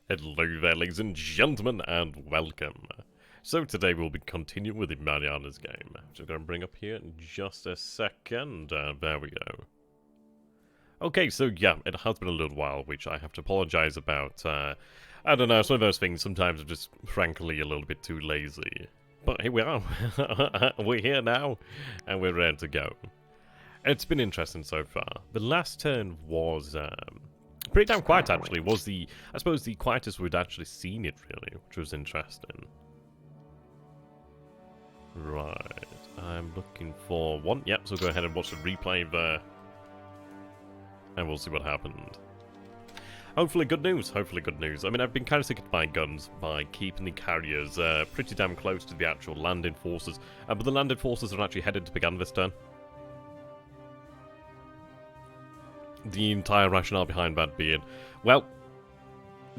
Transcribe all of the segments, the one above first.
Hello there, ladies and gentlemen, and welcome. So today we'll be continuing with the Marianas game, which I'm going to bring up here in just a second. There we go. Okay, so yeah, it has been a little while, which I have to apologize about. I don't know, it's one of those things, sometimes I'm just, frankly, a little bit too lazy. But here we are. We're here now, and we're ready to go. It's been interesting so far. The last turn was pretty damn quiet, actually. Was I suppose the quietest we'd actually seen it, really, which was interesting. Right, I'm looking for one. Yep, so go ahead and watch the replay there. And we'll see what happened. Hopefully good news, hopefully good news. I mean, I've been kind of sick of my guns by keeping the carriers pretty damn close to the actual landing forces. But the landing forces are actually headed to begin this turn. The entire rationale behind that being, well,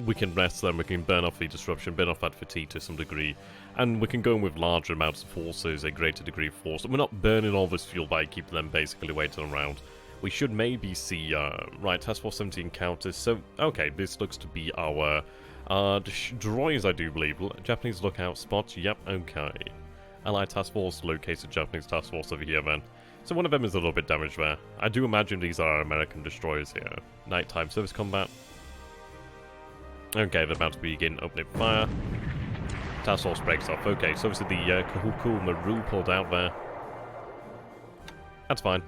we can rest them, we can burn off the disruption, burn off that fatigue to some degree, and we can go in with larger amounts of forces, a greater degree of force. And we're not burning all this fuel by keeping them basically waiting around. We should maybe see, right, Task Force 70 encounters. So, okay, this looks to be our destroyers, I do believe. Japanese lookout spot, yep, okay. Allied Task Force locates a Japanese Task Force over here then. So one of them is a little bit damaged there. I do imagine these are American destroyers here. Nighttime service combat. Okay, they're about to begin opening fire. Task Force breaks off. Okay, so obviously the Kahuku Maru pulled out there. That's fine.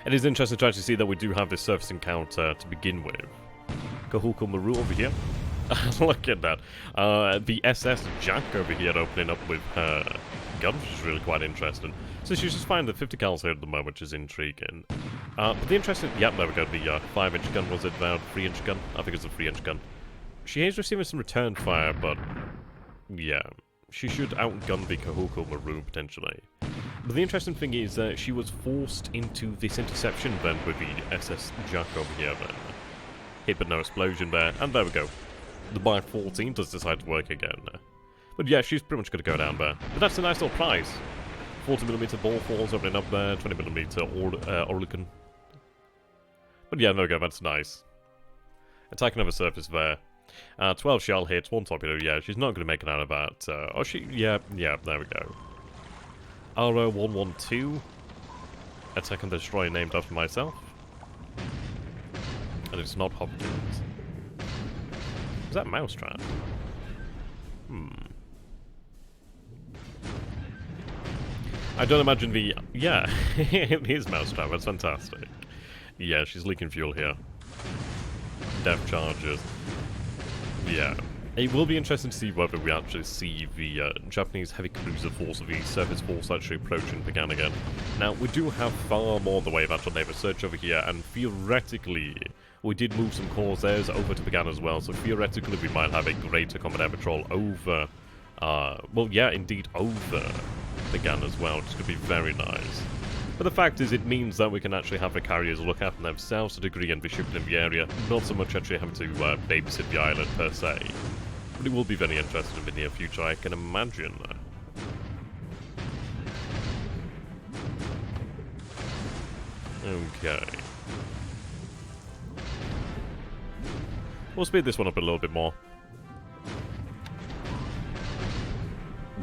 It is interesting to actually see that we do have this surface encounter to begin with. Kahuku Maru over here. Look at that. The SS Jack over here opening up with her gun, which is really quite interesting. So she's just firing the 50 cals here at the moment, which is intriguing. But the interesting... Yep, there we go. The 5-inch gun, was it about 3-inch gun? I think it's a 3-inch gun. She is receiving some return fire, but... yeah. She should outgun the Kahuku Maru, potentially. But the interesting thing is that she was forced into this interception then with the SS Jack over here then. Hit but no explosion there, and there we go. The Mark 14 does decide to work again. But yeah, she's pretty much going to go down there. But that's a nice little prize. 40mm ball falls opening up there, 20mm Orlican. But yeah, there we go, that's nice. Attacking over surface there. 12 shell hits, 1 torpedo, yeah, she's not going to make it out of that. Oh, yeah, there we go. RO-112. Attacking the destroyer named after myself. And it's not Hopkins. Is that Mousetrap? I don't imagine the... yeah, it is Mousetrap, that's fantastic. Yeah, she's leaking fuel here. Depth charges. Yeah. It will be interesting to see whether we actually see the Japanese heavy cruiser force of the surface force actually approaching Pagan again. Now, we do have far more in the way of actual naval search over here, and theoretically, we did move some Corsairs over to Pagan as well, so theoretically we might have a greater combat air patrol over, well, yeah, indeed, over Pagan as well, which could be very nice. But the fact is, it means that we can actually have the carriers look after themselves to a degree and be shipping in the area, not so much actually having to babysit the island per se. But it will be very interesting in the near future, I can imagine. Okay. We'll speed this one up a little bit more.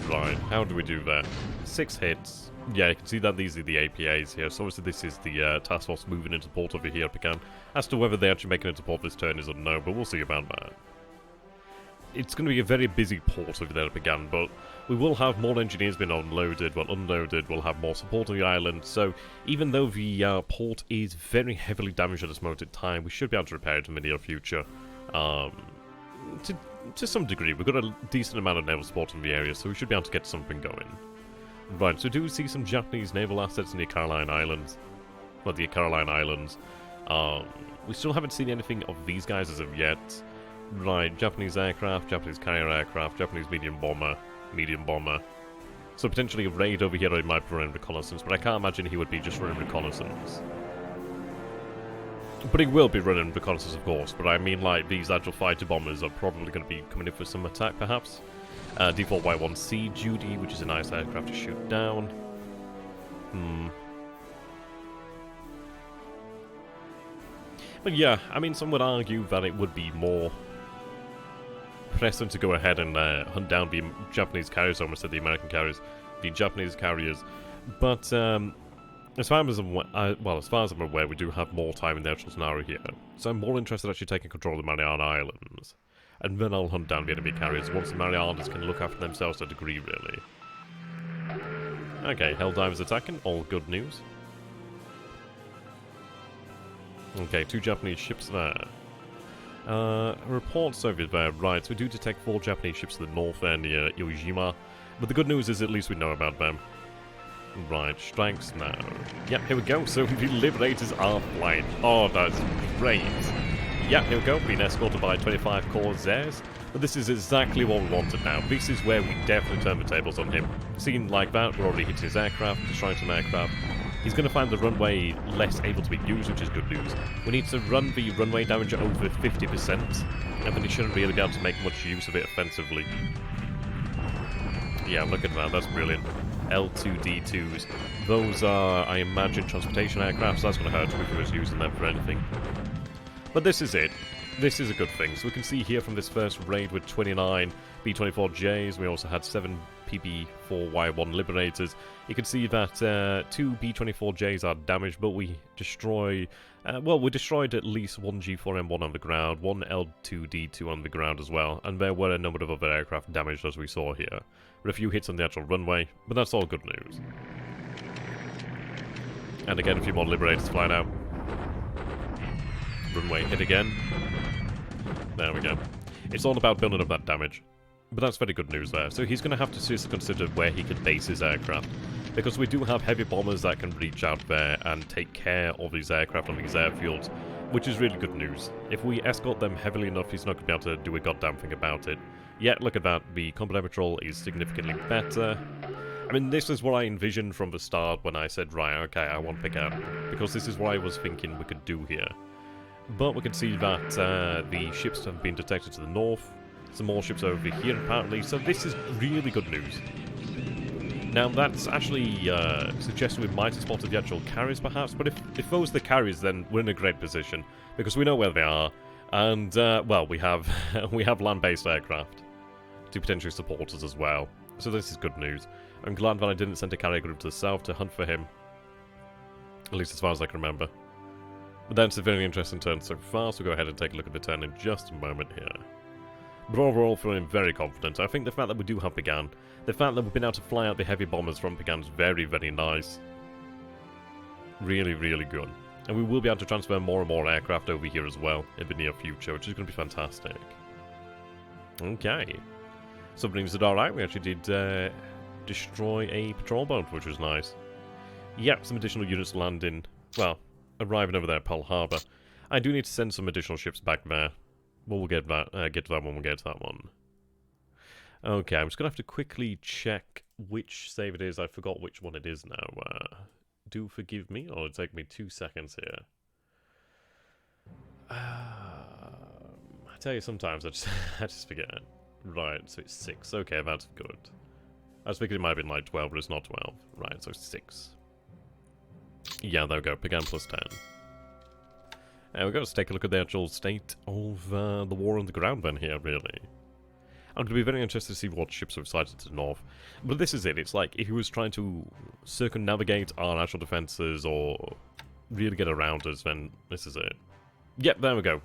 Right, how do we do that? 6 hits. Yeah, you can see that these are the APAs here, so obviously this is the task force moving into port over here at Pagan. As to whether they actually make it into port this turn is unknown, but we'll see about that. It's going to be a very busy port over there at Pagan, but we will have more engineers being unloaded, well unloaded, we'll have more support on the island, so even though the port is very heavily damaged at this moment in time, we should be able to repair it in the near future. To some degree, we've got a decent amount of naval support in the area, so we should be able to get something going. Right, so do we see some Japanese naval assets in the Caroline Islands? Well, the Caroline Islands. We still haven't seen anything of these guys as of yet. Right, Japanese aircraft, Japanese carrier aircraft, Japanese medium bomber. So potentially a raid over here, he might be running reconnaissance, but I can't imagine he would be just running reconnaissance. But he will be running reconnaissance, of course, but I mean, like, these actual fighter bombers are probably going to be coming in for some attack, perhaps. Default Y-1C Judy, which is a nice aircraft to shoot down. But yeah, I mean, some would argue that it would be more pressing to go ahead and hunt down the Japanese carriers, almost said the American carriers, the Japanese carriers. But as far as I'm aware, we do have more time in the actual scenario here. So I'm more interested in actually taking control of the Mariana Islands. And then I'll hunt down the enemy carriers once the Marianas can look after themselves to a degree, really. Okay, Helldivers attacking, all good news. Okay, 2 Japanese ships there. Reports over there, right, so we do detect 4 Japanese ships to the north there near Iwo, but the good news is at least we know about them. Right, strikes now. Yep, here we go, so the Liberators are flying. Oh, that's great. Yep, here we go, being escorted by 25 Corsairs. But this is exactly what we wanted now. This is where we definitely turn the tables on him. Seen like that, we're already hitting his aircraft, destroying some aircraft. He's going to find the runway less able to be used, which is good news. We need to run the runway damage at over 50%, and then he shouldn't really be able to make much use of it offensively. Yeah, look at that, that's brilliant. L2D2s. Those are, I imagine, transportation aircraft, so that's going to hurt if we was using them for anything. But this is it. This is a good thing. So we can see here from this first raid with 29 B-24Js, we also had 7 PB-4Y1 Liberators. You can see that 2 B-24Js are damaged, but we destroy... we destroyed at least 1 G4M1 on the ground, 1 L2D2 on the ground as well, and there were a number of other aircraft damaged as we saw here. With a few hits on the actual runway, but that's all good news. And again, a few more Liberators flying out. Runway hit again. There we go. It's all about building up that damage. But that's very good news there. So he's going to have to seriously consider where he can base his aircraft. Because we do have heavy bombers that can reach out there and take care of these aircraft on these airfields, which is really good news. If we escort them heavily enough, he's not going to be able to do a goddamn thing about it. Yet, look at that. The combat patrol is significantly better. I mean, this is what I envisioned from the start when I said, right, okay, I want Pecan. Because this is what I was thinking we could do here. But we can see that the ships have been detected to the north. Some more ships over here, apparently. So this is really good news. Now, that's actually suggesting we might have spotted the actual carriers, perhaps. But if those are the carriers, then we're in a great position. Because we know where they are. And, well, we have we have land-based aircraft to potentially support us as well. So this is good news. I'm glad that I didn't send a carrier group to the south to hunt for him. At least as far as I can remember. But that's a very interesting turn so far, so we'll go ahead and take a look at the turn in just a moment here. But overall, feeling very confident. I think the fact that we do have Pecan, the fact that we've been able to fly out the heavy bombers from Pecan is very, very nice. Really, really good. And we will be able to transfer more and more aircraft over here as well in the near future, which is going to be fantastic. Okay. Submarines did alright. We actually did destroy a patrol boat, which was nice. Yep, some additional units landing. Well, arriving over there at Pearl Harbor. I do need to send some additional ships back there. Well, we'll get to that when we get to that one. Okay, I'm just going to have to quickly check which save it is. I forgot which one it is now. Do forgive me, or it'll take me 2 seconds here. I tell you, sometimes I just forget. Right, so it's 6. Okay, that's good. I was thinking it might have been like 12, but it's not 12. Right, so 6. Yeah, there we go. Pecan plus 10. And we've got to take a look at the actual state of the war on the ground then here, really. I'm going to be very interested to see what ships are sighted to the north. But this is it. It's like if he was trying to circumnavigate our actual defences or really get around us, then this is it. Yep, there we go.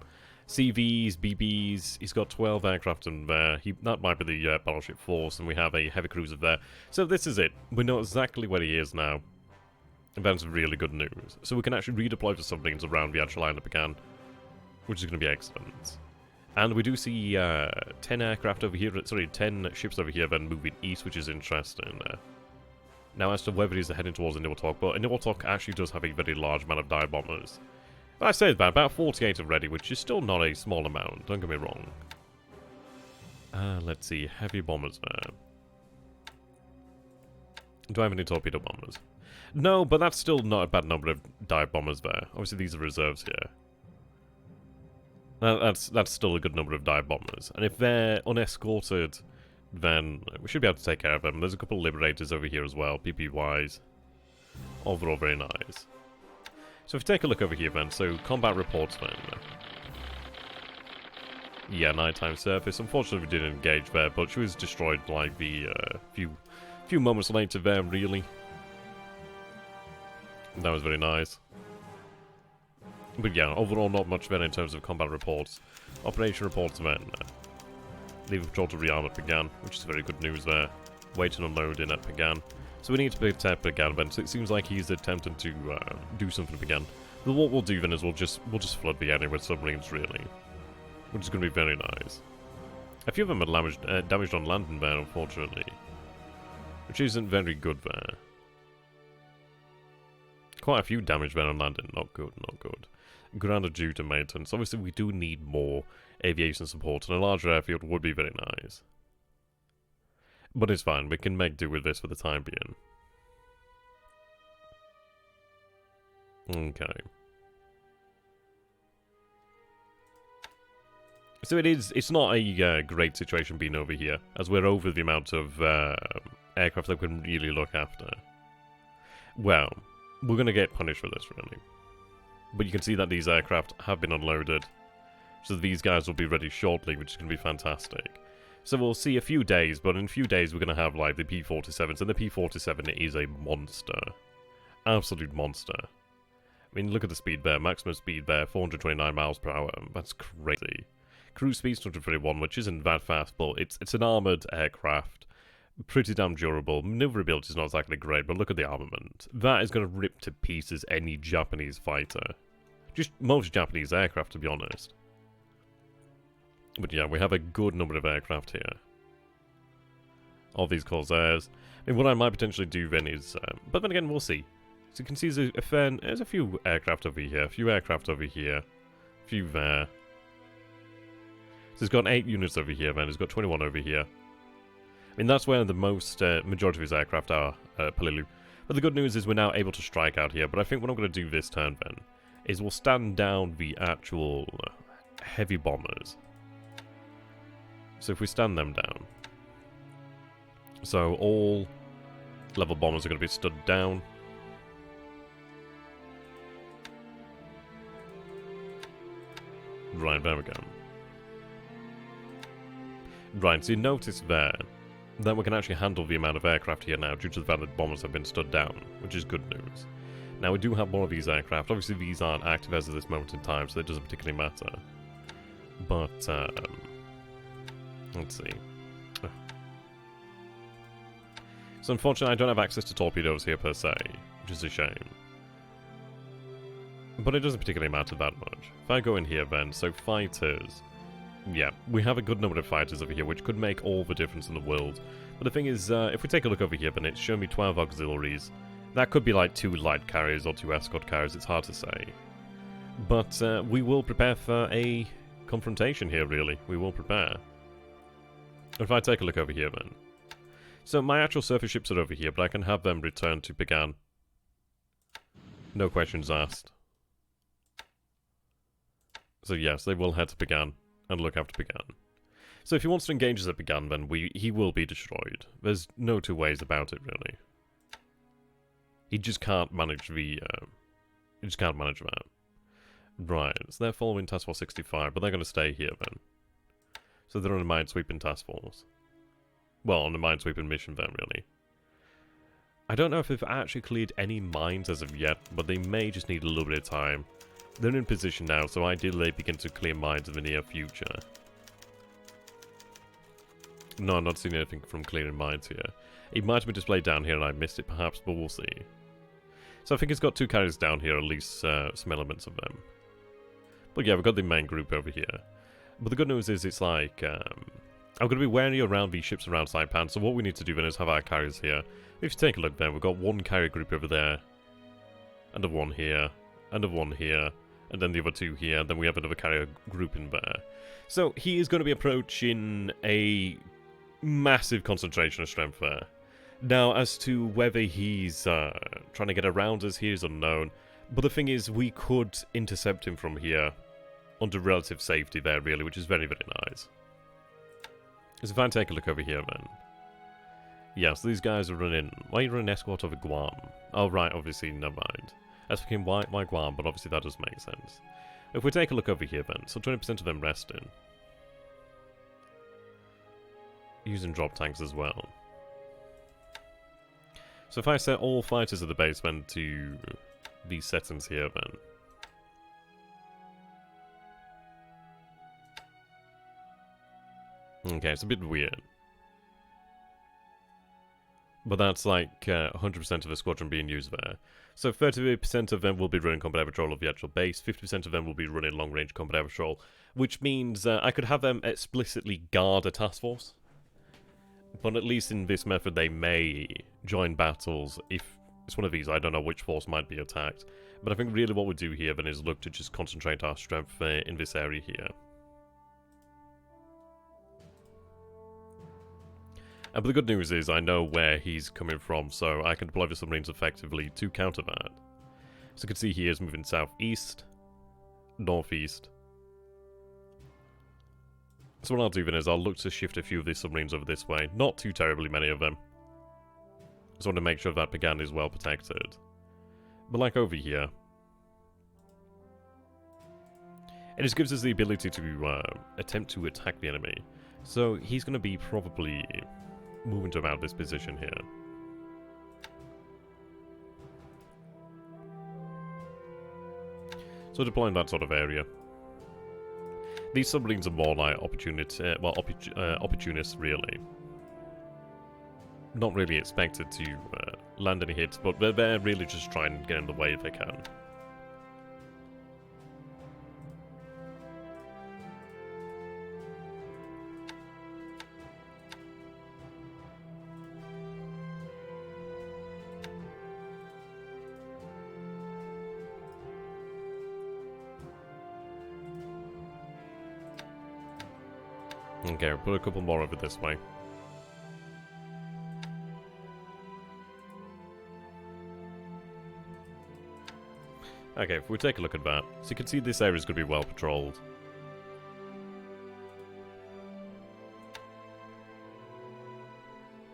CVs, BBs, he's got 12 aircraft in there. That might be the battleship force, and we have a heavy cruiser there. So this is it. We know exactly where he is now. And that's really good news. So we can actually redeploy the submarines around the actual island of Pecan, which is going to be excellent. And we do see 10 aircraft over here, sorry, 10 ships over here then moving east, which is interesting. Now, as to whether he's heading towards Inniwatok, but Inniwatok actually does have a very large amount of dive bombers. But I say that, about 48 already, which is still not a small amount, don't get me wrong. Let's see, heavy bombers there. Do I have any torpedo bombers? No, but that's still not a bad number of dive bombers there. Obviously, these are reserves here. That's still a good number of dive bombers. And if they're unescorted, then we should be able to take care of them. There's a couple of Liberators over here as well, PP-wise. Overall, very nice. So if we take a look over here then, so combat reports then. Yeah, nighttime surface. Unfortunately we didn't engage there, but she was destroyed like the few moments later there, really. That was very nice. But yeah, overall not much there in terms of combat reports. Operation reports then. Leaving patrol to rearm at Pagan, which is very good news there. Wait and unloading at Pagan. So we need to protect Pagan then, so it seems like he's attempting to do something again. But what we'll do then is we'll just flood the area with submarines, really. Which is going to be very nice. A few of them are damaged on landing there, unfortunately. Which isn't very good there. Quite a few damage there on landing. Not good, not good. Grounded due to maintenance. Obviously, we do need more aviation support, and a larger airfield would be very nice. But it's fine. We can make do with this for the time being. Okay. So it's not a great situation being over here, as we're over the amount of aircraft that we can really look after. Well, we're going to get punished for this, really. But you can see that these aircraft have been unloaded, so these guys will be ready shortly, which is going to be fantastic. So we'll see a few days, but in a few days we're going to have like the P-47s, and the P-47 is a monster. Absolute monster. I mean, look at the speed there, maximum speed there, 429 miles per hour, that's crazy. Cruise speed 231, which isn't that fast, but it's an armoured aircraft. Pretty damn durable. Maneuverability is not exactly great, but look at the armament. That is going to rip to pieces any Japanese fighter. Just most Japanese aircraft, to be honest. But yeah, we have a good number of aircraft here. All these Corsairs. I mean, what I might potentially do then is... but then again, we'll see. So you can see there's a few aircraft over here, a few aircraft over here, a few there. So it's got 8 units over here, man. It's got 21 over here. I mean, that's where the majority of his aircraft are, Palilu. But the good news is we're now able to strike out here. But I think what I'm going to do this turn, then, is we'll stand down the actual heavy bombers. So if we stand them down. So all level bombers are going to be stood down. Right, there we go. Right, so you notice there that we can actually handle the amount of aircraft here now due to the fact that bombers have been stood down, which is good news. Now, we do have more of these aircraft. Obviously, these aren't active as of this moment in time, so it doesn't particularly matter. But, let's see. So, unfortunately, I don't have access to torpedoes here per se, which is a shame. But it doesn't particularly matter that much. If I go in here then, so fighters... Yeah, we have a good number of fighters over here, which could make all the difference in the world. But the thing is, if we take a look over here, then it's showing me 12 auxiliaries. That could be like 2 light carriers or 2 escort carriers, it's hard to say. But we will prepare for a confrontation here, really. We will prepare. If I take a look over here, then. So my actual surface ships are over here, but I can have them return to Pagan. No questions asked. So yes, they will head to Pagan and look after Pagan. So if he wants to engage us at Pagan, then he will be destroyed. There's no two ways about it, really. He just can't manage the... he just can't manage that. Right, so they're following Task Force 65, but they're going to stay here, then. So they're on a minesweeping task force. Well, on a minesweeping mission, then, really. I don't know if they've actually cleared any mines as of yet, but they may just need a little bit of time. They're in position now, so ideally they begin to clear mines in the near future. No, I'm not seeing anything from clearing mines here. It might have been displayed down here and I missed it perhaps, but we'll see. So I think it's got 2 carriers down here, at least some elements of them. But yeah, we've got the main group over here. But the good news is it's like... I'm going to be wary around these ships around Saipan, so what we need to do then is have our carriers here. If you take a look there, we've got 1 carrier group over there. And a 1 here. And a 1 here. And then the other 2 here, and then we have another carrier group in there. So he is going to be approaching a massive concentration of strength there. Now, as to whether he's trying to get around us here is unknown. But the thing is, we could intercept him from here under relative safety there, really, which is very, very nice. So if I take a look over here, then. Yeah, so these guys are running... Why are you running escort over Guam? Oh, right, obviously, never mind. I was thinking, why Guam? But obviously that does make sense. If we take a look over here then, so 20% of them resting. Using drop tanks as well. So if I set all fighters at the base then to these settings here then. Okay, it's a bit weird. But that's like 100% of the squadron being used there. So 38% of them will be running combat air patrol of the actual base, 50% of them will be running long-range combat air patrol, which means I could have them explicitly guard a task force. But at least in this method they may join battles if it's one of these. I don't know which force might be attacked. But I think really what we do here then is look to just concentrate our strength in this area here. But the good news is I know where he's coming from, so I can deploy the submarines effectively to counter that. So you can see he is moving southeast, northeast. So what I'll do then is I'll look to shift a few of these submarines over this way. Not too terribly many of them. Just want to make sure that Pagan is well protected. But like over here, it just gives us the ability to attempt to attack the enemy. So he's going to be probably moving to about this position here. So deploying that sort of area. These submarines are more like opportunists really. Not really expected to land any hits, but they're really just trying to get in the way if they can. Okay, we'll put a couple more over this way. Okay, if we take a look at that, so you can see this area is going to be well patrolled.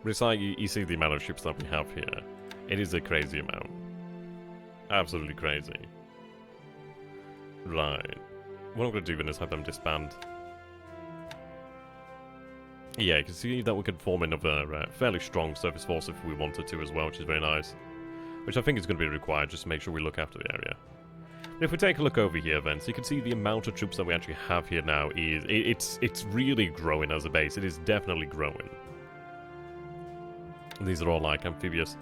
But it's like you see the amount of ships that we have here. It is a crazy amount. Absolutely crazy. Right. What I'm going to do then is have them disband. Yeah, you can see that we could form another fairly strong surface force if we wanted to as well, which is very nice. Which I think is going to be required just to make sure we look after the area. But if we take a look over here then, so you can see the amount of troops that we actually have here now is... It's really growing as a base. It is definitely growing. These are all like amphibious.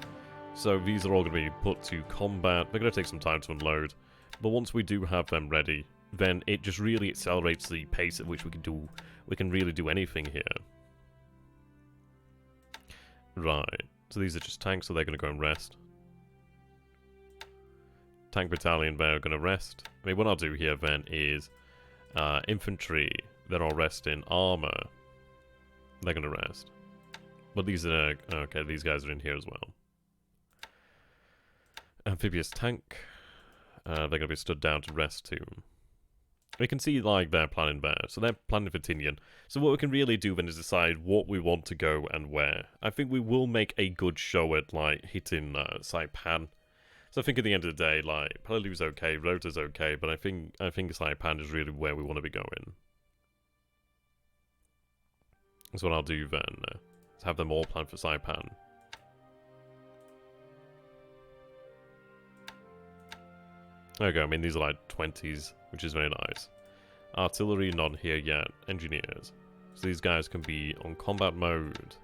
So these are all going to be put to combat. They're going to take some time to unload. But once we do have them ready, then it just really accelerates the pace at which we can really do anything here. Right, so these are just tanks, so they're going to go and rest. Tank battalion, they're going to rest. I mean, what I'll do here then is infantry, they're all resting. Armor, they're going to rest. But these are, okay, these guys are in here as well. Amphibious tank, they're going to be stood down to rest too. We can see, like, they're planning there. So they're planning for Tinian. So what we can really do then is decide what we want to go and where. I think we will make a good show at, like, hitting Saipan. So I think at the end of the day, like, Palu's okay, Rota's okay, but I think Saipan is really where we want to be going. That's what I'll do then. Is have them all plan for Saipan. There we go, I mean, these are like 20s, which is very nice. Artillery, not here yet. Engineers. So these guys can be on combat mode.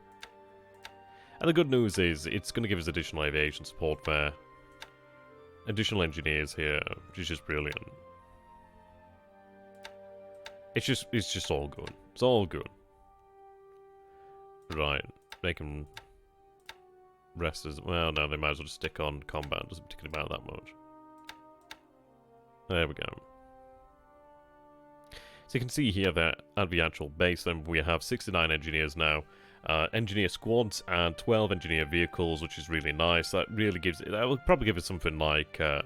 And the good news is, it's going to give us additional aviation support there. Additional engineers here, which is just brilliant. It's just all good. It's all good. Right, they can rest as well. No, they might as well just stick on combat. Doesn't particularly matter that much. There we go. So you can see here that at the actual base, then we have 69 engineers now, engineer squads and 12 engineer vehicles, which is really nice. That really gives it. That will probably give us something like I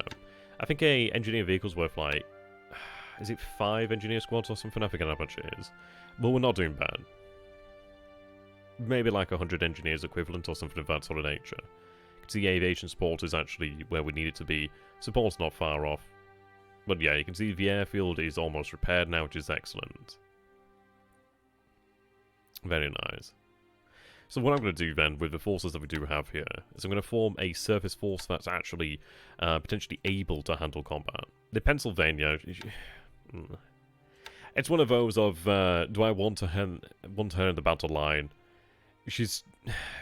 think a engineer vehicle's worth like, is it 5 engineer squads or something? I forget how much it is, but we're not doing bad. Maybe like 100 engineers equivalent or something of that sort of nature. see aviation support is actually where we need it to be. Support's not far off. But yeah, you can see the airfield is almost repaired now, which is excellent. Very nice. So what I'm going to do then, with the forces that we do have here, is I'm going to form a surface force that's actually potentially able to handle combat. The Pennsylvania, it's one of those of, do I want her in the battle line? She's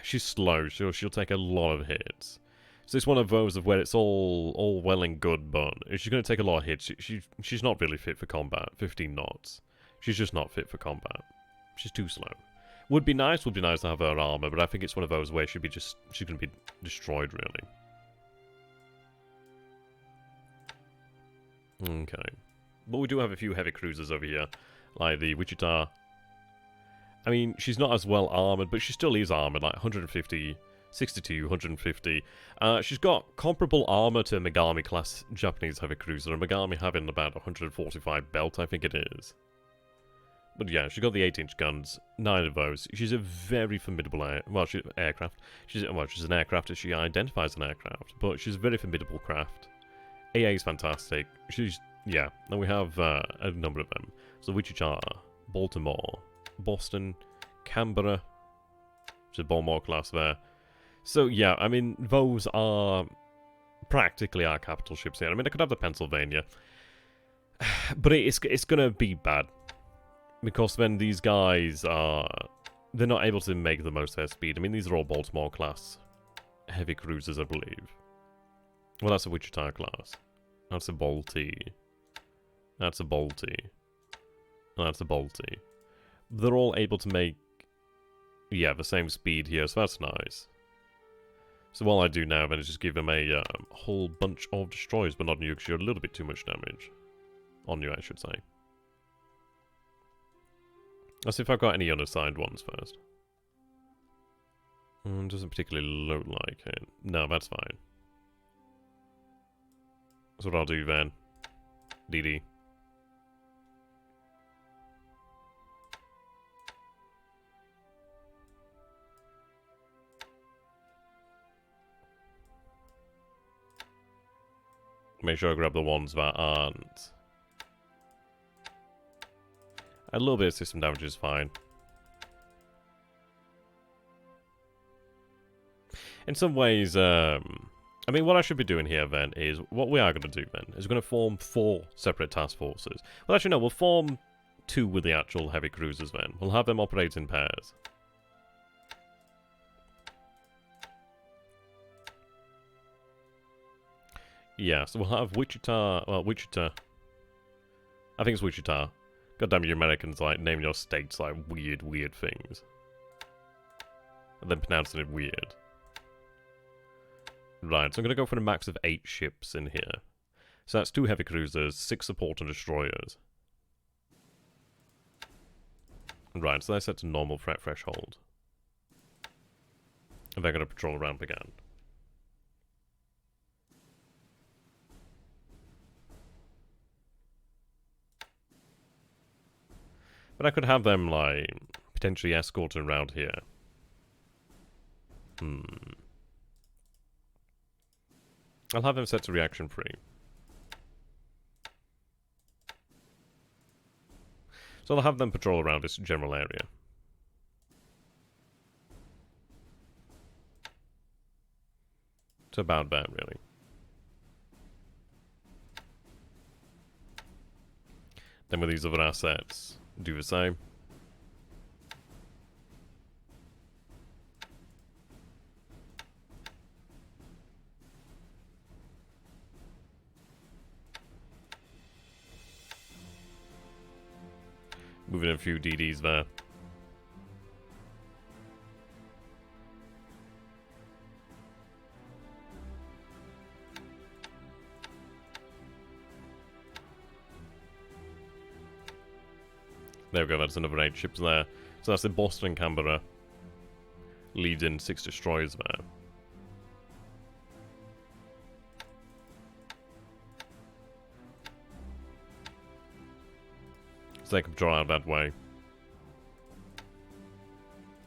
slow, so she'll take a lot of hits. So it's one of those of where it's all well and good, but if she's going to take a lot of hits, she's not really fit for combat. 15 knots. She's just not fit for combat. She's too slow. Would be nice to have her armor, but I think it's one of those where she's going to be destroyed, really. Okay. But we do have a few heavy cruisers over here, like the Wichita. I mean, she's not as well armored, but she still is armored, like 150, 62, 150. She's got comparable armor to Megami class Japanese heavy cruiser, and Megami having about 145 belt, I think it is. But yeah, she's got the 8-inch guns, 9 of those. She's a very formidable aircraft. She's an aircraft as she identifies an aircraft, but she's a very formidable craft. AA is fantastic. Yeah, and we have a number of them. So Wichita, Baltimore, Boston, Canberra, which is Baltimore class there. So yeah, I mean, those are practically our capital ships here. I mean, I could have the Pennsylvania, but it's going to be bad. Because then these guys they're not able to make the most of their speed. I mean, these are all Baltimore class heavy cruisers, I believe. Well, that's a Wichita class. That's a Balti. That's a Balti. That's a Balti. They're all able to make, yeah, the same speed here, so that's nice. So all I do now then is just give them a whole bunch of destroyers, but not on you, because you're a little bit too much damage. On you, I should say. Let's see if I've got any unassigned ones first. Doesn't particularly look like it. No, that's fine. That's what I'll do then. DD. Make sure I grab the ones that aren't. A little bit of system damage is fine. In some ways, I mean, what I should be doing here then is, what we are going to do then, is we're going to form 4 separate task forces. Well, actually, no, we'll form 2 with the actual heavy cruisers then. We'll have them operate in pairs. Yeah, so we'll have Wichita, well, Wichita. I think it's Wichita. Goddamn, you Americans, like, name your states like weird things. And then pronouncing it weird. Right, so I'm going to go for a max of 8 ships in here. So that's 2 heavy cruisers, 6 support and destroyers. Right, so they're set to normal threat threshold. And they're going to patrol around again. But I could have them, like, potentially escorting around here. I'll have them set to reaction free. So I'll have them patrol around this general area. It's about that, really. Then with these other assets, do the same. Moving a few DDs there. There we go, that's another 8 ships there. So that's in Boston and Canberra. Leading 6 destroyers there. So they can draw out that way.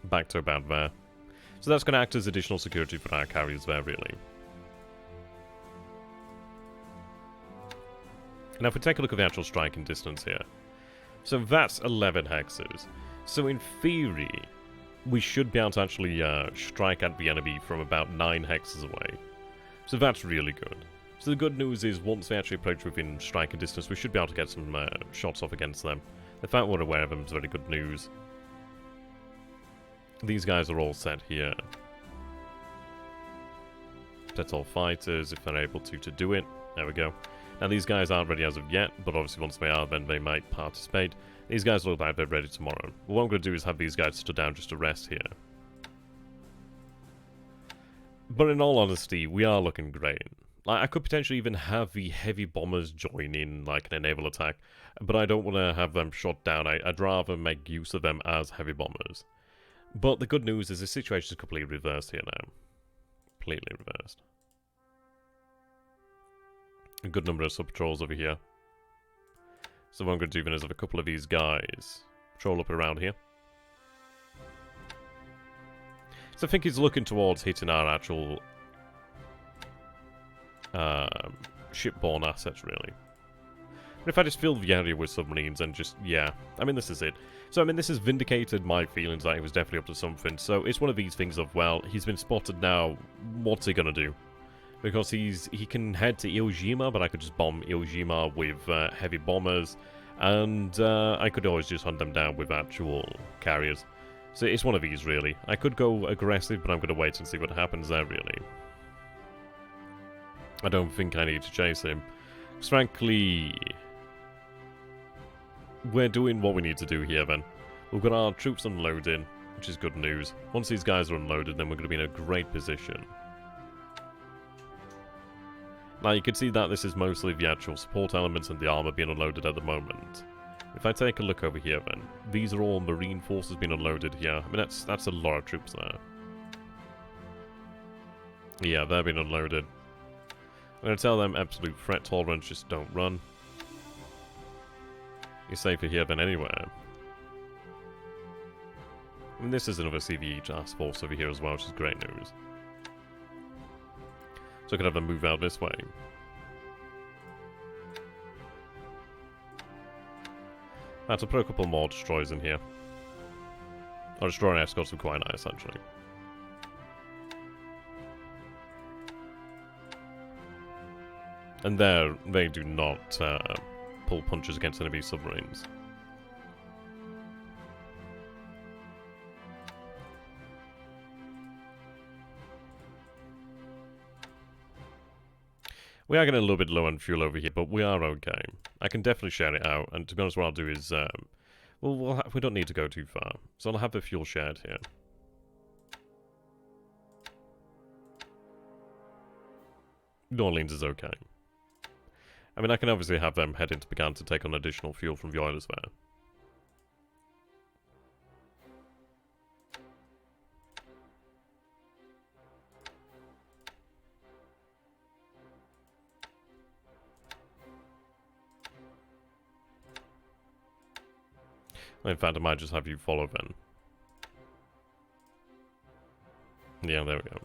Back to about there. So that's going to act as additional security for our carriers there, really. Now if we take a look at the actual striking distance here. So that's 11 hexes. So in theory, we should be able to actually strike at the enemy from about 9 hexes away. So that's really good. So the good news is once they actually approach within striking distance, we should be able to get some shots off against them. The fact we're aware of them is very good news. These guys are all set here. Set all fighters if they're able to do it. There we go. Now these guys aren't ready as of yet, but obviously once they are, then they might participate. These guys look like they're ready tomorrow. But what I'm going to do is have these guys stood down just to rest here. But in all honesty, we are looking great. Like, I could potentially even have the heavy bombers join in, like an enable attack, but I don't want to have them shot down. I'd rather make use of them as heavy bombers. But the good news is the situation is completely reversed here now. Completely reversed. A good number of sub-patrols over here. So what I'm going to do then is have a couple of these guys patrol up around here. So I think he's looking towards hitting our actual shipborne assets, really. But if I just fill the area with submarines and just, yeah, I mean, this is it. So, I mean, this has vindicated my feelings that he was definitely up to something. So, it's one of these things of, well, he's been spotted now, what's he gonna do? Because he can head to Iwo Jima, but I could just bomb Iwo Jima with heavy bombers, and I could always just hunt them down with actual carriers. So, it's one of these, really. I could go aggressive, but I'm gonna wait and see what happens there, really. I don't think I need to chase him. Because frankly, we're doing what we need to do here then. We've got our troops unloading, which is good news. Once these guys are unloaded, then we're going to be in a great position. Now you can see that this is mostly the actual support elements and the armor being unloaded at the moment. If I take a look over here then, these are all marine forces being unloaded here. I mean, that's a lot of troops there. Yeah, they're being unloaded. I'm going to tell them absolute threat tolerance, just don't run. You're safer here than anywhere. I mean, this is another CVE task force over here as well, which is great news. So I could have them move out this way. I have to put a couple more destroyers in here. Or destroyer escorts would be quite nice, actually. And there, they do not pull punches against enemy submarines. We are getting a little bit low on fuel over here, but we are okay. I can definitely share it out, and to be honest, what I'll do is, we don't need to go too far. So I'll have the fuel shared here. New Orleans is okay. I mean, I can obviously have them head into Pagan to take on additional fuel from the oilers there. In fact, I might just have you follow then. Yeah, there we go.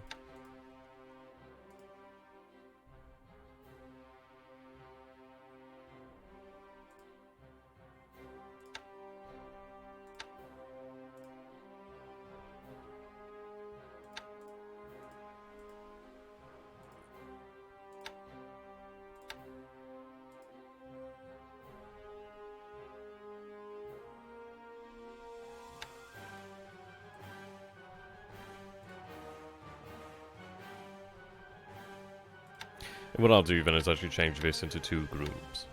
And what I'll do then is actually change this into 2 groups.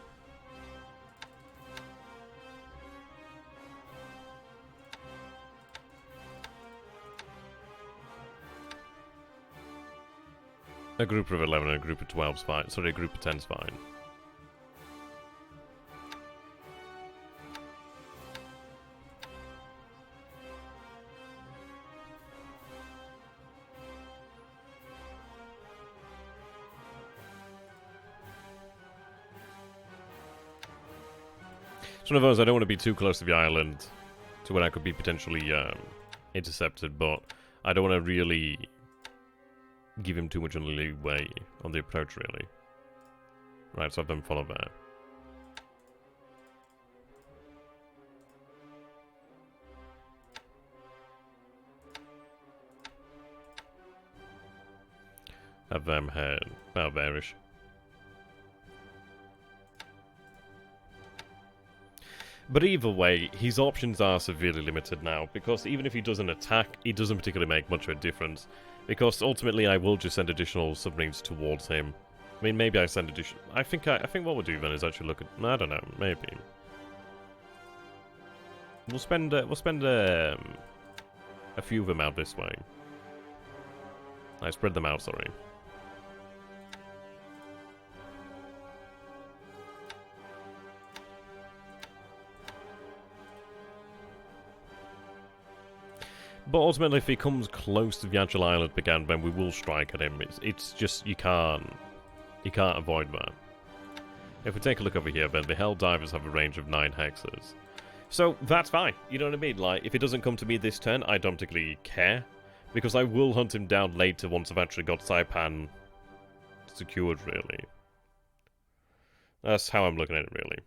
A group of 11 and a group of 12 is fine. Sorry, a group of 10 is fine. It's one of those, I don't want to be too close to the island to where I could be potentially intercepted, but I don't want to really give him too much of a leeway on the approach, really. Right, so I've done follow there. Have them head about bearish. But either way, his options are severely limited now, because even if he doesn't attack, it doesn't particularly make much of a difference. Because ultimately, I will just send additional submarines towards him. I mean, maybe I send additional. I think what we'll do then is actually look at. I don't know. Maybe we'll spend a few of them out this way. I spread them out. Sorry. But ultimately, if he comes close to the actual island began, then we will strike at him. It's just you can't avoid that. If we take a look over here, then the Hell Divers have a range of 9 hexes, so that's fine. You know what I mean? Like, if it doesn't come to me this turn, I don't particularly care, because I will hunt him down later once I've actually got Saipan secured. Really, that's how I'm looking at it. Really,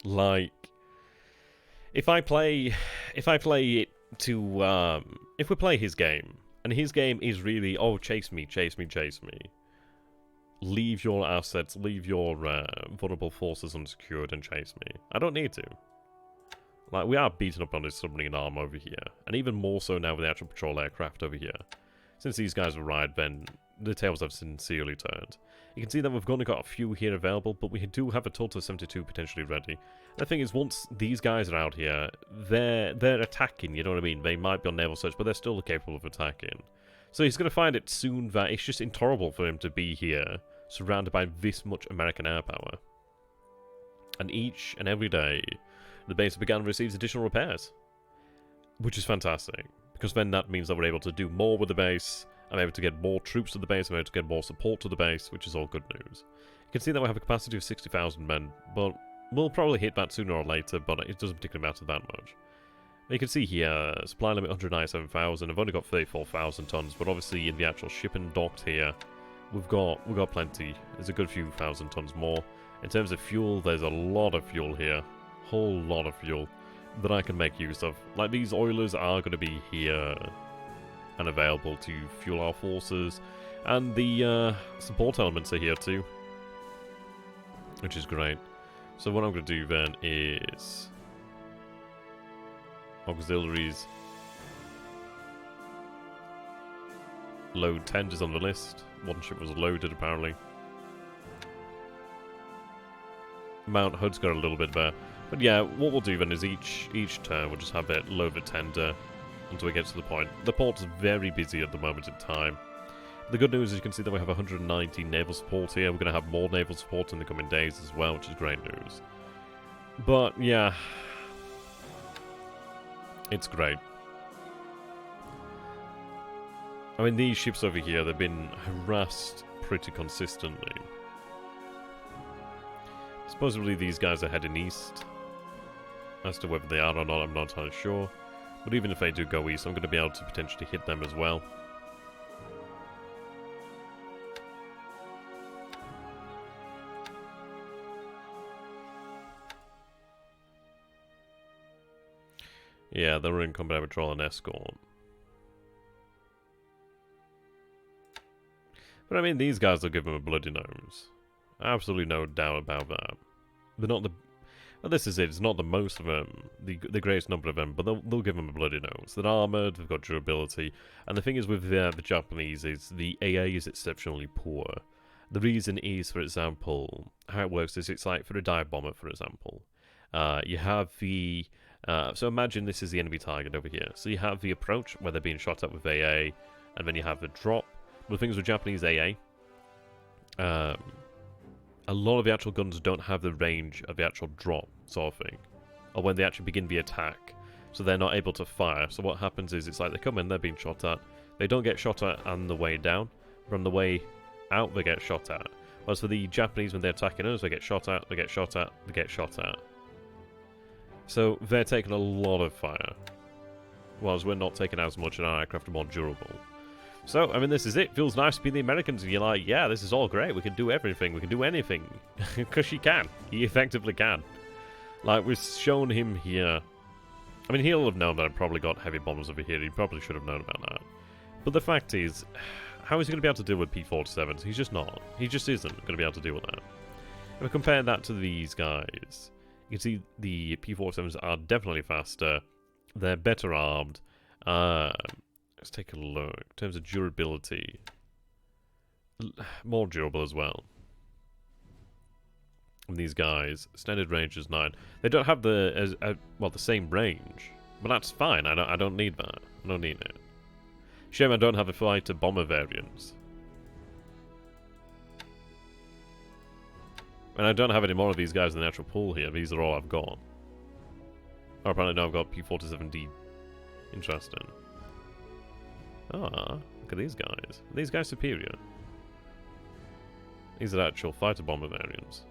like. If we play his game, and his game is really, oh, chase me, chase me, chase me. Leave your assets, leave your vulnerable forces unsecured and chase me. I don't need to. Like, we are beaten up on this submarine arm over here, and even more so now with the actual patrol aircraft over here. Since these guys arrived, then the tables have sincerely turned. You can see that we've only got a few here available, but we do have a total of 72 potentially ready. The thing is, once these guys are out here, they're attacking, you know what I mean? They might be on naval search, but they're still capable of attacking. So he's going to find it soon that it's just intolerable for him to be here, surrounded by this much American air power. And each and every day, the base began receives additional repairs, which is fantastic, because then that means that we're able to do more with the base. I'm able to get more troops to the base, I'm able to get more support to the base, which is all good news. You can see that we have a capacity of 60,000 men, but we'll probably hit that sooner or later, but it doesn't particularly matter that much. You can see here, supply limit 197,000, I've only got 34,000 tons, but obviously in the actual shipping docked here, we've got plenty. There's a good few thousand tons more. In terms of fuel, there's a lot of fuel here, whole lot of fuel that I can make use of. Like, these oilers are going to be here and available to fuel our forces, and the support elements are here too, which is great. So what I'm going to do then is auxiliaries, load 10 is on the list. One ship was loaded apparently. Mount Hood's got a little bit there, but yeah, what we'll do then is each turn we'll just have it load the tender until we get to the point. The port's very busy at the moment in time. The good news is you can see that we have 190 naval support here. We're going to have more naval support in the coming days as well, which is great news. But yeah, it's great. I mean, these ships over here, they've been harassed pretty consistently. Supposedly these guys are heading east. As to whether they are or not, I'm not entirely sure. But even if they do go east, I'm going to be able to potentially hit them as well. Yeah, they're in combat patrol and escort. But I mean, these guys will give them a bloody nose. Absolutely no doubt about that. They're not the... Well, this is it. It's not the most of them, the greatest number of them, but they'll give them a bloody nose. They're armoured, they've got durability, and the thing is with the Japanese is the AA is exceptionally poor. The reason is, for example, how it works is it's like for a dive bomber, for example. You have the... so imagine this is the enemy target over here. So you have the approach, where they're being shot at with AA, and then you have the drop. But the thing is with Japanese AA, a lot of the actual guns don't have the range of the actual drop sort of thing, or when they actually begin the attack, so they're not able to fire. So what happens is it's like they come in, they're being shot at, they don't get shot at on the way down, from the way out they get shot at. Whereas for the Japanese, when they're attacking us, they get shot at, they get shot at, they get shot at. So they're taking a lot of fire. whilst we're not taking as much and our aircraft are more durable. So, I mean, this is it. Feels nice to be the Americans, and you're like, yeah, this is all great. We can do everything. We can do anything. Because he can. He effectively can. Like, we've shown him here. I mean, he'll have known that I've probably got heavy bombers over here. He probably should have known about that. But the fact is, how is he going to be able to deal with P-47s? He's just not. He just isn't going to be able to deal with that. If we compare that to these guys, you can see the P-47s are definitely faster. They're better armed. Let's take a look. In terms of durability, more durable as well. And these guys, standard range is 9. They don't have the the same range, but that's fine. I don't need that. I don't need it. Shame I don't have a fighter bomber variants. And I don't have any more of these guys in the actual pool here. These are all I've got. Oh, apparently now I've got P-47D. Interesting. Ah, look at these guys. Are these guys superior? These are actual fighter bomber variants.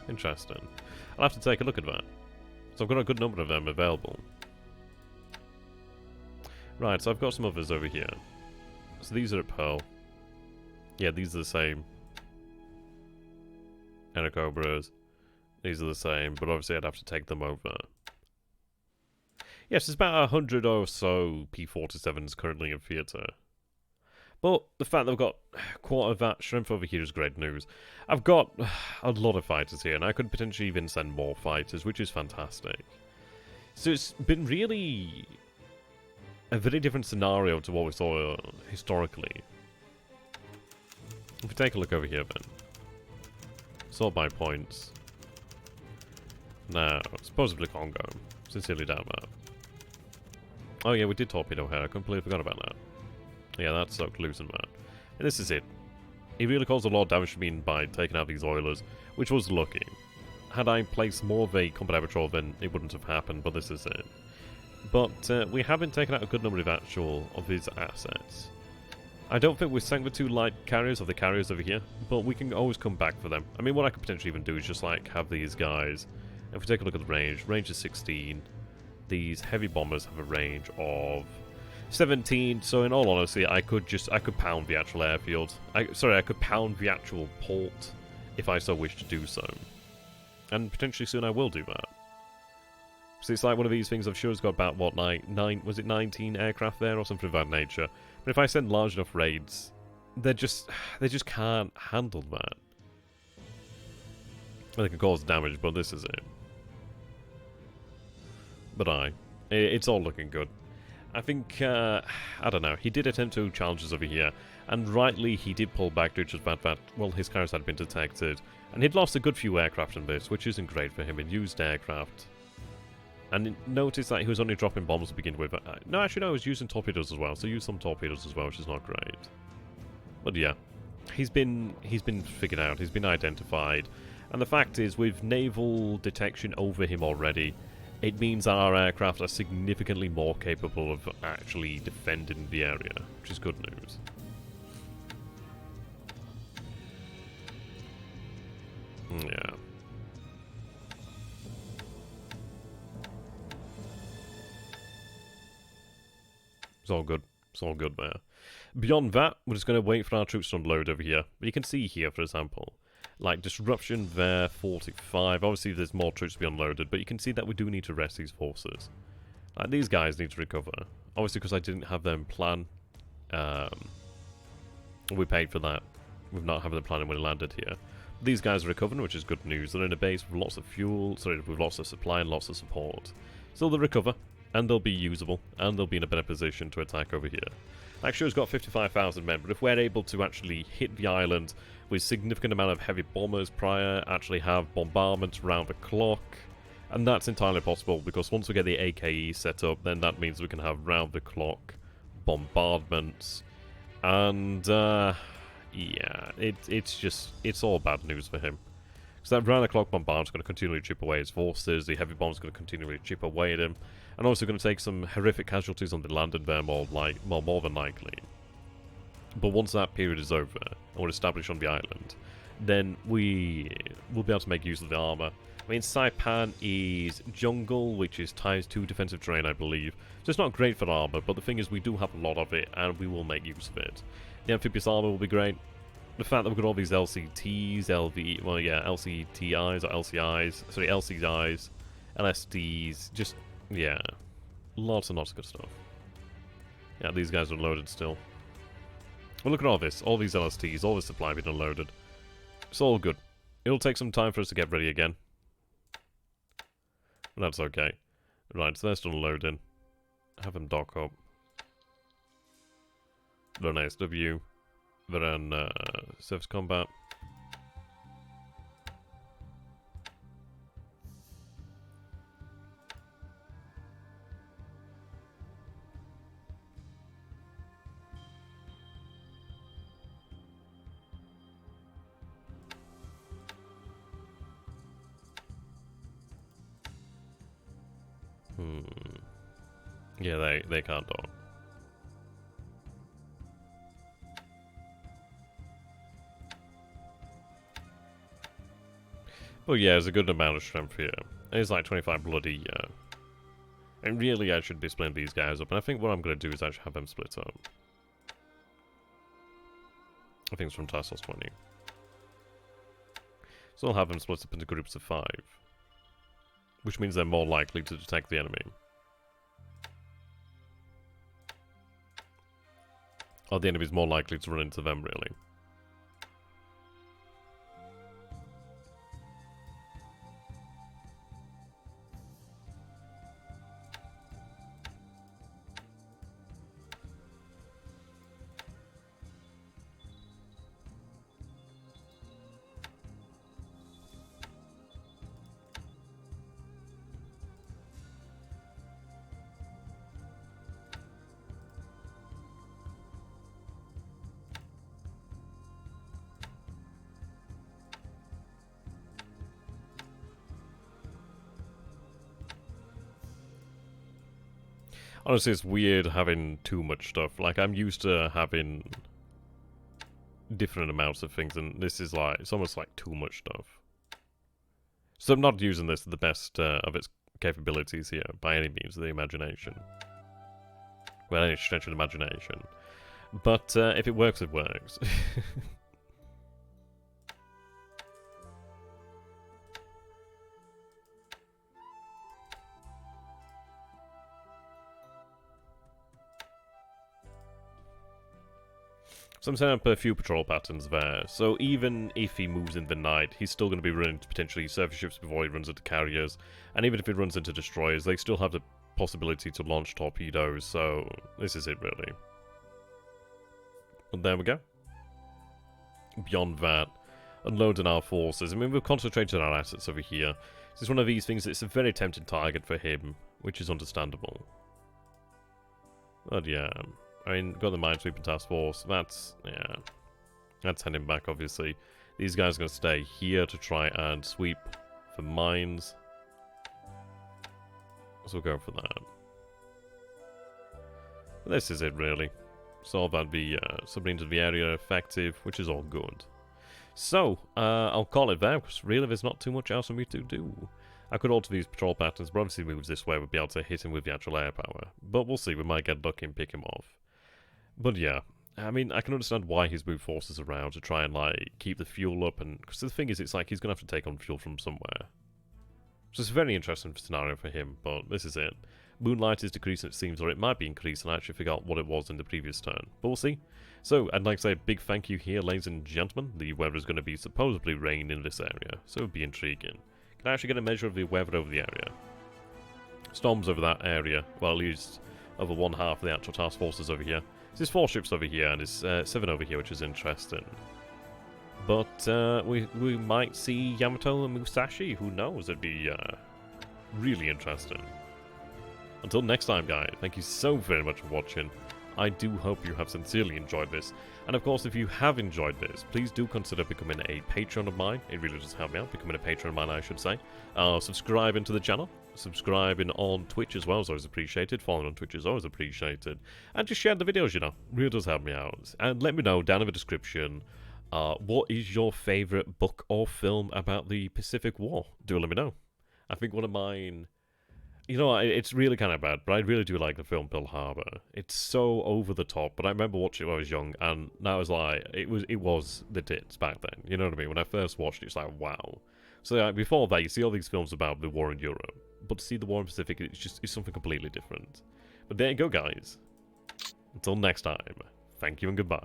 Interesting. I'll have to take a look at that. So I've got a good number of them available. Right, so I've got some others over here. So these are at Pearl. Yeah, these are the same. Angerburgers. These are the same, but obviously I'd have to take them over. Yes, there's about 100 or so P-47s currently in theatre. But the fact that I've got quarter of that strength over here is great news. I've got a lot of fighters here, and I could potentially even send more fighters, which is fantastic. So it's been really a very different scenario to what we saw historically. If we take a look over here then. Sort by points. Now, supposedly Congo. Sincerely doubt that. Oh yeah, we did torpedo her. I completely forgot about that. Yeah, that sucked losing that. And this is it. He really caused a lot of damage to me by taking out these oilers, which was lucky. Had I placed more of a combat patrol, then it wouldn't have happened, but this is it. But we haven't taken out a good number of his assets. I don't think we sank the 2 light carriers, or the carriers over here, but we can always come back for them. I mean, what I could potentially even do is just, like, have these guys. If we take a look at the range is 16. These heavy bombers have a range of 17, so in all honesty, I could pound the actual airfield. I could pound the actual port if I so wish to do so. And potentially soon I will do that. So it's like one of these things, I'm sure it's got about, what, was it 19 aircraft there or something of that nature? But if I send large enough raids, they just can't handle that. Well, they can cause damage, but this is it. But it's all looking good. I think, I don't know, he did attempt 2 challenges over here, and rightly he did pull back due to the fact that, well, his carriers had been detected, and he'd lost a good few aircraft in this, which isn't great for him in used aircraft. And notice that he was only dropping bombs to begin with. No, actually no, he was using torpedoes as well, so use some torpedoes as well, which is not great. But yeah, he's been figured out, he's been identified, and the fact is, with naval detection over him already, it means that our aircraft are significantly more capable of actually defending the area, which is good news. Yeah. It's all good. It's all good there. Beyond that, we're just going to wait for our troops to unload over here. But you can see here, for example, like disruption there, 45. Obviously, there's more troops to be unloaded, but you can see that we do need to rest these forces. Like, these guys need to recover. Obviously, because I didn't have them plan. We paid for that. We've not having them planning when we landed here. These guys are recovering, which is good news. They're in a base with lots of fuel, with lots of supply and lots of support. So they'll recover, and they'll be usable, and they'll be in a better position to attack over here. Like, sure, it's got 55,000 men, but if we're able to actually hit the island with significant amount of heavy bombers prior, actually have bombardments round the clock, and that's entirely possible, because once we get the AKE set up, then that means we can have round the clock bombardments, and yeah, it's all bad news for him. So that round the clock bombardment is going to continually chip away his forces, the heavy bombs are going to continually chip away at him, and also going to take some horrific casualties on the landing there more than likely. But once that period is over, and we're established on the island, then we will be able to make use of the armor. I mean, Saipan is jungle, which is ties 2 defensive terrain, I believe. So it's not great for armor, but the thing is we do have a lot of it, and we will make use of it. The amphibious armor will be great. The fact that we've got all these LCTs, LCTIs or LCIs, sorry, LCIs, LSDs, just, yeah, lots and lots of good stuff. Yeah, these guys are unloaded still. Well, look at all this, all these LSTs, all this supply being unloaded. It's all good. It'll take some time for us to get ready again. But that's okay. Right, so they're still unloading. Have them dock up. They're an SW. They're on surface combat. Yeah, they can't dock. Well, yeah, there's a good amount of strength here. It's like 25 bloody, and really I should be splitting these guys up, and I think what I'm going to do is actually have them split up. I think it's from Tassos 20. So I'll have them split up into groups of 5. Which means they're more likely to detect the enemy. Or the enemy's more likely to run into them, really. Honestly, it's weird having too much stuff. Like, I'm used to having different amounts of things, and this is like, it's almost like too much stuff. So I'm not using this to the best of its capabilities here, by any means of the imagination. Well, any stretch of the imagination. But if it works, it works. So I'm setting up a few patrol patterns there, so even if he moves in the night, he's still going to be running into potentially surface ships before he runs into carriers, and even if he runs into destroyers, they still have the possibility to launch torpedoes, so this is it really. But there we go. Beyond that, unloading our forces. I mean, we've concentrated our assets over here. This is one of these things that's a very tempting target for him, which is understandable. But yeah, I mean, got the Minesweeper Task Force. That's, yeah, that's heading back, obviously. These guys are going to stay here to try and sweep for mines. So we'll go for that. But this is it, really. So that'd be submarines in the area effective, which is all good. So, I'll call it there, because really there's not too much else for me to do. I could alter these patrol patterns, but obviously moves this way, we'd be able to hit him with the actual air power. But we'll see, we might get lucky and pick him off. But yeah, I mean, I can understand why he's moved forces around to try and, like, keep the fuel up, and because the thing is, it's like he's going to have to take on fuel from somewhere. So it's a very interesting scenario for him, but this is it. Moonlight is decreasing, it seems, or it might be increased, and I actually forgot what it was in the previous turn. But we'll see. So, I'd like to say a big thank you here, ladies and gentlemen. The weather is going to be supposedly rain in this area, so it'll be intriguing. Can I actually get a measure of the weather over the area? Storms over that area, well, at least over one half of the actual task forces over here. There's 4 ships over here, and there's 7 over here, which is interesting. But we might see Yamato and Musashi, who knows, it'd be really interesting. Until next time, guys, thank you so very much for watching. I do hope you have sincerely enjoyed this. And of course, if you have enjoyed this, please do consider becoming a patron of mine. It really does help me out, becoming a patron of mine, I should say. Subscribing to the channel. Subscribing on Twitch as well is always appreciated. Following on Twitch is always appreciated. And just share the videos, you know. Really does help me out. And let me know down in the description What is your favourite book or film about the Pacific War? Do let me know. I think one of mine... You know, it's really kind of bad, but I really do like the film Pearl Harbor. It's so over the top, but I remember watching it when I was young, and now it's like, it was the tits back then. You know what I mean? When I first watched it, it's like, wow. So before that, you see all these films about the war in Europe, but to see the war in the Pacific, it's something completely different. But there you go, guys. Until next time, thank you and goodbye.